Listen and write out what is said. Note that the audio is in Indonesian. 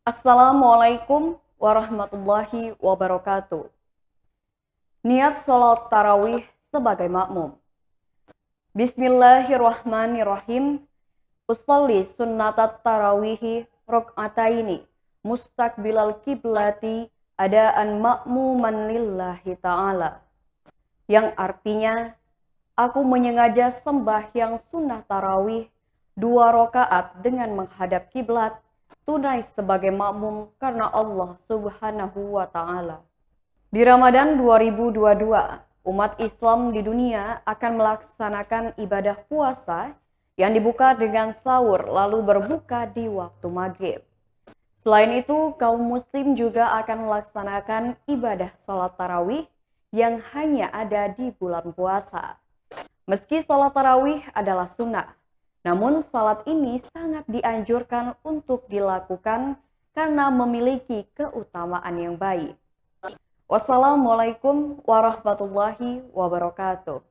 Assalamualaikum warahmatullahi wabarakatuh. Niat sholat tarawih sebagai makmum. Bismillahirrahmanirrahim. Usolli sunnatat tarawihi rok'ataini mustaqbilal kiblati adaan makmuman lillahi ta'ala. Yang artinya, aku menyengaja sembahyang sunnah tarawih 2 rakaat dengan menghadap kiblat tunai sebagai makmum karena Allah Subhanahu wa Ta'ala. Di Ramadan 2022, umat Islam di dunia akan melaksanakan ibadah puasa yang dibuka dengan sahur lalu berbuka di waktu maghrib. Selain itu, kaum muslim juga akan melaksanakan ibadah sholat tarawih yang hanya ada di bulan puasa. Meski sholat tarawih adalah sunnah, namun salat ini sangat dianjurkan untuk dilakukan karena memiliki keutamaan yang baik. Wassalamualaikum warahmatullahi wabarakatuh.